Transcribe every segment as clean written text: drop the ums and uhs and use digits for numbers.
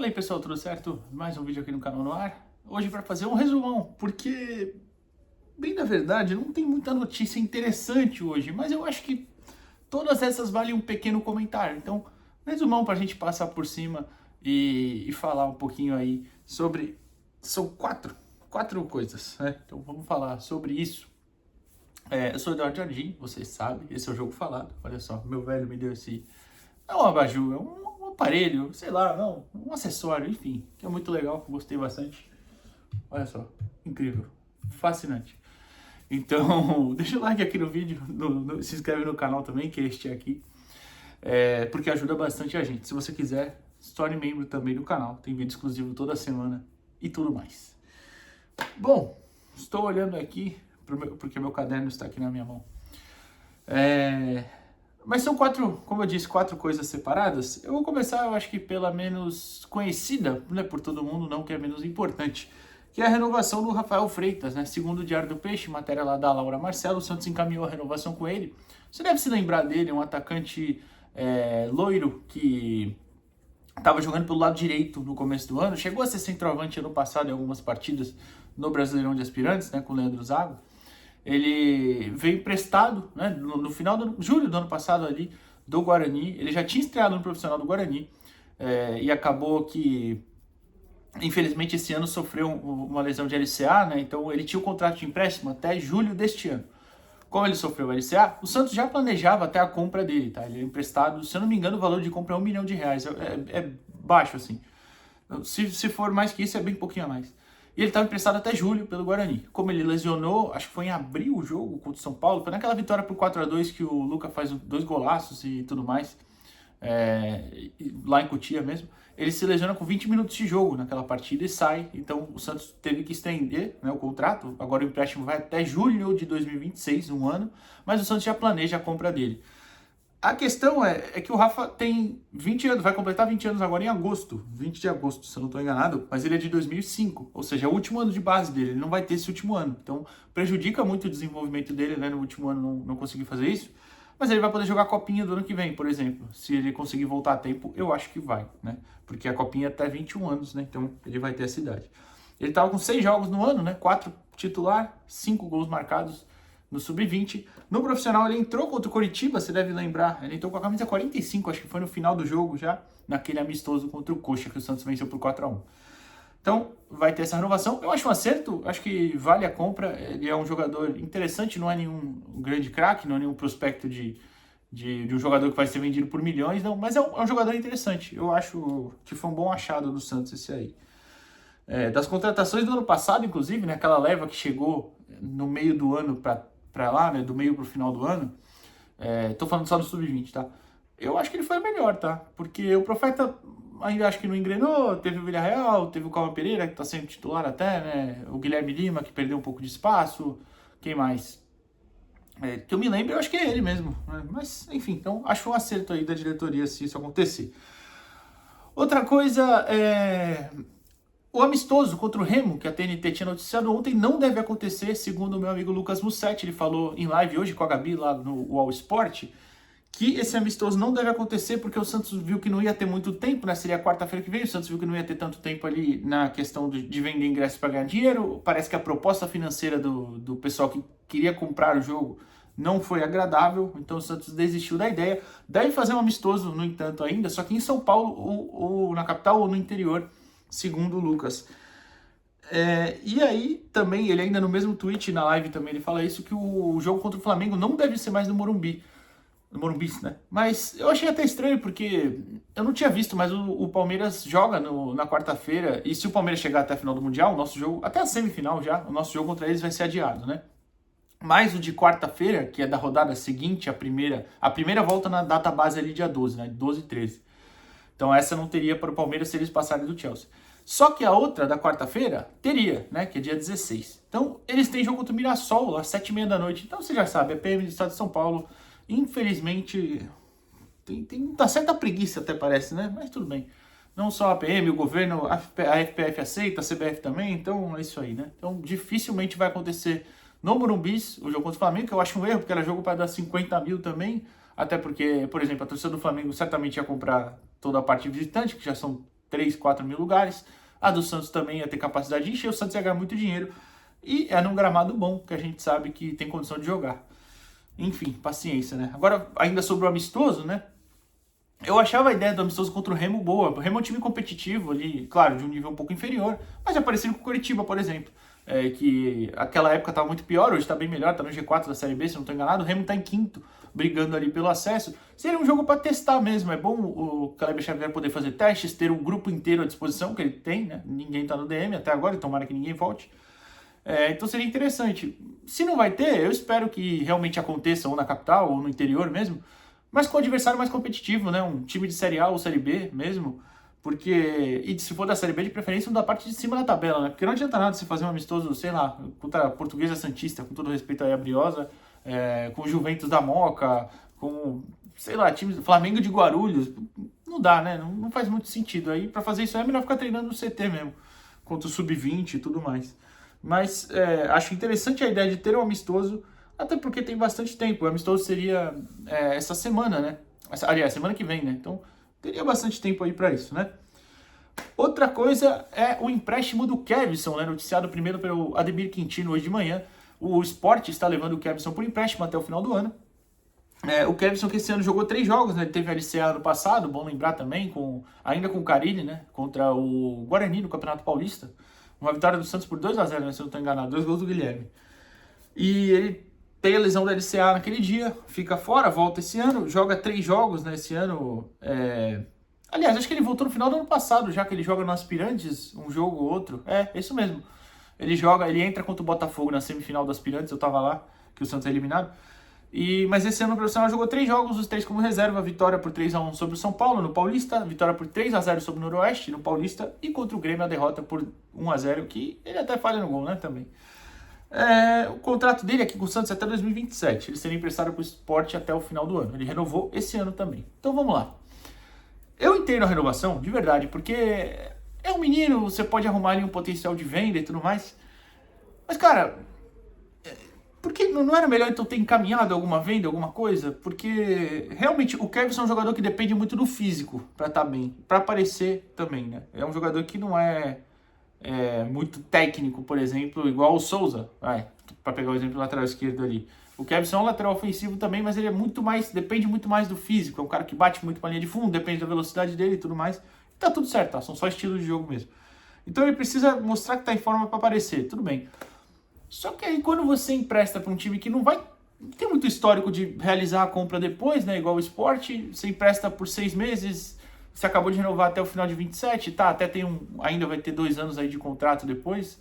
Fala aí pessoal, tudo certo? Mais um vídeo aqui no canal no ar. Hoje para fazer um resumão, porque, bem na verdade, não tem muita notícia interessante hoje, mas eu acho que todas essas valem um pequeno comentário. Então, resumão para a gente passar por cima e falar um pouquinho aí sobre... São quatro coisas, né? Então vamos falar sobre isso. Eu sou o Eduardo Jardim, vocês sabem, esse é o Jogo Falado. Olha só, meu velho me deu esse... Não é um abajur, é um aparelho, sei lá, não, um acessório, enfim, que é muito legal, gostei bastante. Olha só, incrível, fascinante. Então, deixa o like aqui no vídeo, se inscreve no canal também, que é este aqui, porque ajuda bastante a gente. Se você quiser, se torne membro também do canal, tem vídeo exclusivo toda semana e tudo mais. Bom, estou olhando aqui, porque meu caderno está aqui na minha mão. Mas são como eu disse, quatro coisas separadas. Eu vou começar, eu acho que pela menos conhecida, né, por todo mundo, não que é menos importante, que é a renovação do Rafael Freitas, né? Segundo o Diário do Peixe, matéria lá da Laura Marcelo, o Santos encaminhou a renovação com ele. Você deve se lembrar dele, um atacante loiro que estava jogando pelo lado direito no começo do ano, chegou a ser centroavante ano passado em algumas partidas no Brasileirão de Aspirantes, né, com o Leandro Zago. Ele veio emprestado, né, no final de julho do ano passado ali, do Guarani. Ele já tinha estreado no profissional do Guarani e acabou que, infelizmente, esse ano sofreu uma lesão de LCA, né, então ele tinha o contrato de empréstimo até julho deste ano. Como ele sofreu o LCA, o Santos já planejava até a compra dele, tá? Ele é emprestado, se eu não me engano, o valor de compra é R$1 milhão, é baixo assim. Se for mais que isso, é bem pouquinho a mais. E ele estava emprestado até julho pelo Guarani. Como ele lesionou, acho que foi em abril o jogo contra o São Paulo, foi naquela vitória por 4-2 que o Luca faz 2 golaços e tudo mais, lá em Cotia mesmo. Ele se lesiona com 20 minutos de jogo naquela partida e sai. Então o Santos teve que estender, né, o contrato. Agora o empréstimo vai até julho de 2026, um ano, mas o Santos já planeja a compra dele. A questão é que o Rafa tem 20 anos, vai completar 20 anos agora em agosto, 20 de agosto, se eu não estou enganado, mas ele é de 2005, ou seja, é o último ano de base dele, ele não vai ter esse último ano. Então prejudica muito o desenvolvimento dele, né, no último ano não conseguir fazer isso, mas ele vai poder jogar a Copinha do ano que vem, por exemplo. Se ele conseguir voltar a tempo, eu acho que vai, né, porque a Copinha é até 21 anos, né, então ele vai ter essa idade. Ele estava com 6 jogos no ano, né, 4 titular, 5 gols marcados no Sub-20. No profissional ele entrou contra o Coritiba, você deve lembrar, ele entrou com a camisa 45, acho que foi no final do jogo já, naquele amistoso contra o Coxa, que o Santos venceu por 4-1. Então, vai ter essa renovação. Eu acho um acerto, acho que vale a compra. Ele é um jogador interessante, não é nenhum grande craque, não é nenhum prospecto de um jogador que vai ser vendido por milhões, não, mas é um jogador interessante. Eu acho que foi um bom achado do Santos esse aí. Das contratações do ano passado, inclusive, né, aquela leva que chegou no meio do ano para lá, né, do meio para o final do ano, tô falando só do Sub-20, tá? Eu acho que ele foi o melhor, tá? Porque o Profeta ainda acho que não engrenou, teve o Villarreal, teve o Calma Pereira, que tá sendo titular até, né? O Guilherme Lima, que perdeu um pouco de espaço, quem mais? Que eu me lembro, eu acho que é ele mesmo, né? Mas, enfim, então acho um acerto aí da diretoria se isso acontecer. Outra coisa o amistoso contra o Remo, que a TNT tinha noticiado ontem, não deve acontecer, segundo o meu amigo Lucas Mussetti. Ele falou em live hoje com a Gabi lá no All Sport, que esse amistoso não deve acontecer porque o Santos viu que não ia ter muito tempo, né? Seria quarta-feira que vem, o Santos viu que não ia ter tanto tempo ali na questão de vender ingressos para ganhar dinheiro. Parece que a proposta financeira do pessoal que queria comprar o jogo não foi agradável, então o Santos desistiu da ideia. Deve fazer um amistoso, no entanto, ainda, só que em São Paulo, ou na capital, ou no interior, segundo o Lucas. E aí, também, ele ainda no mesmo tweet, na live também, ele fala isso, que o jogo contra o Flamengo não deve ser mais no Morumbi. No Morumbi, né? Mas eu achei até estranho, porque eu não tinha visto, mas o Palmeiras joga na quarta-feira, e se o Palmeiras chegar até a final do Mundial, o nosso jogo, até a semifinal já, o nosso jogo contra eles vai ser adiado, né? Mas o de quarta-feira, que é da rodada seguinte, a primeira volta na data base ali dia 12, né? 12 e 13. Então essa não teria para o Palmeiras se eles passarem do Chelsea. Só que a outra, da quarta-feira, teria, né? Que é dia 16. Então eles têm jogo contra o Mirassol, às 7h30 da noite. Então você já sabe, a PM do Estado de São Paulo, infelizmente, tem uma certa preguiça até parece, né? Mas tudo bem. Não só a PM, o governo, a FPF aceita, a CBF também, então é isso aí, né? Então dificilmente vai acontecer no Morumbi o jogo contra o Flamengo, que eu acho um erro, porque era jogo para dar 50 mil também, até porque, por exemplo, a torcida do Flamengo certamente ia comprar toda a parte visitante, que já são 3, 4 mil lugares. A do Santos também ia ter capacidade de encher, o Santos ia ganhar muito dinheiro. E é num gramado bom, que a gente sabe que tem condição de jogar. Enfim, paciência, né? Agora, ainda sobre o amistoso, né? Eu achava a ideia do amistoso contra o Remo boa. O Remo é um time competitivo ali, claro, de um nível um pouco inferior, mas é parecido com o Coritiba, por exemplo. Que aquela época estava muito pior, hoje está bem melhor, está no G4 da Série B, se não estou enganado. O Remo está em quinto, brigando ali pelo acesso. Seria um jogo para testar mesmo. É bom o Kleber Xavier poder fazer testes, ter um grupo inteiro à disposição, que ele tem, né? Ninguém está no DM até agora, tomara que ninguém volte. Então seria interessante. Se não vai ter, eu espero que realmente aconteça ou na capital ou no interior mesmo, mas com o adversário mais competitivo, né? Um time de Série A ou Série B mesmo, porque, e se for da Série B, de preferência, um da parte de cima da tabela, né? Porque não adianta nada se fazer um amistoso, sei lá, contra a Portuguesa Santista, com todo respeito aí a Briosa, com o Juventus da Moca, com, sei lá, times do Flamengo de Guarulhos. Não dá, né? Não faz muito sentido. Aí, pra fazer isso, é melhor ficar treinando no CT mesmo, contra o Sub-20 e tudo mais. Mas acho interessante a ideia de ter um amistoso, até porque tem bastante tempo. O amistoso seria essa semana, né? Aliás, semana que vem, né? Então, teria bastante tempo aí para isso, né? Outra coisa é o empréstimo do Kevson, né? Noticiado primeiro pelo Ademir Quintino hoje de manhã. O Sport está levando o Kevson por empréstimo até o final do ano. O Kevson que esse ano jogou 3 jogos, né? Ele teve a LCA ano passado, bom lembrar também, ainda com o Carille, né? Contra o Guarani no Campeonato Paulista. Uma vitória do Santos por 2-0, né, se eu não estou enganado, 2 gols do Guilherme. E ele tem a lesão da LCA naquele dia, fica fora, volta esse ano, joga 3 jogos, né, esse ano. Aliás, acho que ele voltou no final do ano passado, já que ele joga no Aspirantes, um jogo ou outro. Isso mesmo. Ele entra contra o Botafogo na semifinal do Aspirantes, eu tava lá, que o Santos é eliminado. Mas esse ano o profissional jogou 3 jogos, os 3 como reserva, vitória por 3-1 sobre o São Paulo no Paulista, vitória por 3-0 sobre o Noroeste no Paulista e contra o Grêmio a derrota por 1-0, que ele até falha no gol, né, também. O contrato dele aqui com o Santos é até 2027, ele seria emprestado para o Sport até o final do ano, ele renovou esse ano também. Então vamos lá. Eu entendo a renovação, de verdade, porque é um menino, você pode arrumar ali um potencial de venda e tudo mais, mas cara... Porque não era melhor então ter encaminhado alguma venda, alguma coisa? Porque realmente o Kevson é um jogador que depende muito do físico para estar bem, para aparecer também, né? É um jogador que não é muito técnico, por exemplo, igual o Souza, para pegar o exemplo do lateral esquerdo ali. O Kevson é um lateral ofensivo também, mas ele depende muito mais do físico. É um cara que bate muito pra linha de fundo, depende da velocidade dele e tudo mais. E tá tudo certo, tá? São só estilos de jogo mesmo. Então ele precisa mostrar que tá em forma para aparecer, tudo bem. Só que aí quando você empresta para um time que não tem muito histórico de realizar a compra depois, né? Igual o Sport, você empresta por 6 meses, você acabou de renovar até o final de 27, tá? Até ainda vai ter 2 anos aí de contrato depois.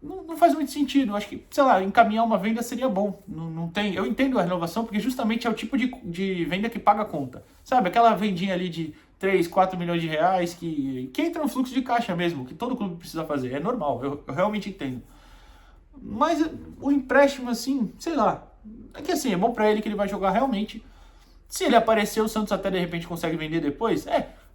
Não faz muito sentido. Acho que, sei lá, encaminhar uma venda seria bom. Não tem. Eu entendo a renovação porque justamente é o tipo de venda que paga a conta. Sabe? Aquela vendinha ali de 3, 4 milhões de reais que entra no fluxo de caixa mesmo, que todo clube precisa fazer. É normal, eu realmente entendo. Mas o empréstimo, assim, sei lá, é que assim, é bom pra ele que ele vai jogar realmente. Se ele aparecer, o Santos até de repente consegue vender depois.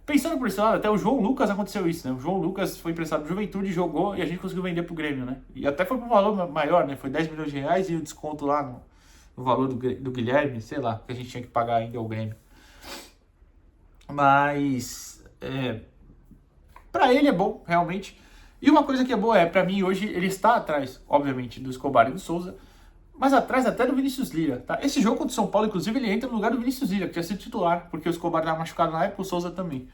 Pensando por esse lado, até o João Lucas aconteceu isso, né? O João Lucas foi emprestado pro Juventude, jogou e a gente conseguiu vender pro Grêmio, né? E até foi por um valor maior, né? Foi 10 milhões de reais e o desconto lá no valor do Guilherme, sei lá, que a gente tinha que pagar ainda ao Grêmio. Mas, pra ele é bom, realmente. E uma coisa que é boa pra mim hoje, ele está atrás, obviamente, do Escobar e do Souza, mas atrás até do Vinícius Lira, tá? Esse jogo contra o São Paulo, inclusive, ele entra no lugar do Vinícius Lira, que tinha sido titular, porque o Escobar estava machucado na época, o Souza também.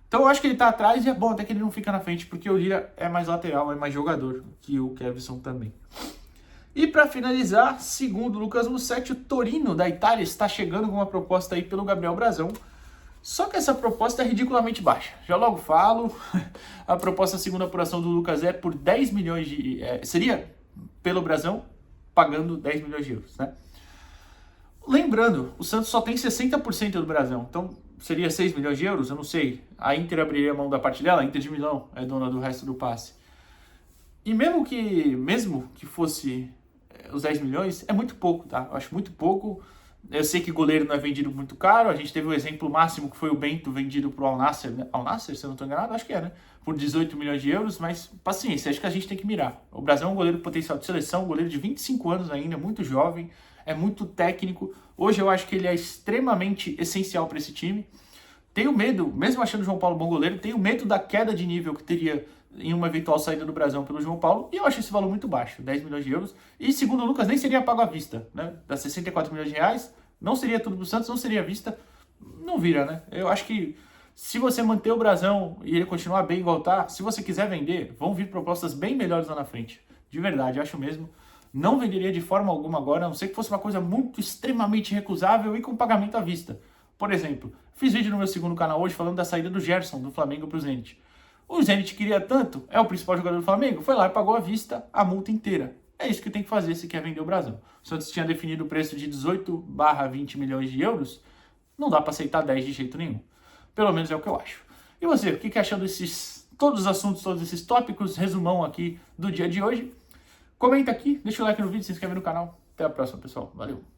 Então eu acho que ele tá atrás e é bom até que ele não fica na frente, porque o Lira é mais lateral, é mais jogador que o Kevson também. E para finalizar, segundo o Lucas Mussetti, o Torino da Itália está chegando com uma proposta aí pelo Gabriel Brazão. Só que essa proposta é ridiculamente baixa. Já logo falo, a proposta segunda apuração do Lucas é por 10 milhões de... seria pelo Brazão, pagando 10 milhões de euros, né? Lembrando, o Santos só tem 60% do Brazão, então seria 6 milhões de euros, eu não sei. A Inter abriria a mão da parte dela, a Inter de Milão é dona do resto do passe. E mesmo que fosse os 10 milhões, é muito pouco, tá? Eu acho muito pouco. Eu sei que goleiro não é vendido muito caro. A gente teve o exemplo máximo que foi o Bento vendido pro Al Nassr, né? Al Nassr, se eu não estou enganado, acho que é, né? Por 18 milhões de euros, mas paciência, acho que a gente tem que mirar. O Brasil é um goleiro potencial de seleção, um goleiro de 25 anos ainda, muito jovem, é muito técnico. Hoje eu acho que ele é extremamente essencial para esse time. tenho medo, mesmo achando o João Paulo bom goleiro, tenho medo da queda de nível que teria em uma eventual saída do Brasão pelo João Paulo, e eu acho esse valor muito baixo, 10 milhões de euros, e segundo o Lucas, nem seria pago à vista, né? Das 64 milhões de reais, não seria tudo pro Santos, não seria à vista, não vira, né? Eu acho que se você manter o Brasão e ele continuar bem igual tá, se você quiser vender, vão vir propostas bem melhores lá na frente, de verdade, acho mesmo. Não venderia de forma alguma agora, a não ser que fosse uma coisa muito extremamente recusável e com pagamento à vista. Por exemplo, fiz vídeo no meu segundo canal hoje falando da saída do Gerson do Flamengo para o Zenit. O Zenit queria tanto, é o principal jogador do Flamengo, foi lá e pagou à vista a multa inteira. É isso que tem que fazer se quer vender o Brasão. O Santos tinha definido o preço de 18/20 milhões de euros, não dá para aceitar 10 de jeito nenhum. Pelo menos é o que eu acho. E você, o que achou desses todos os assuntos, todos esses tópicos, resumão aqui do dia de hoje? Comenta aqui, deixa o like no vídeo, se inscreve no canal. Até a próxima, pessoal. Valeu!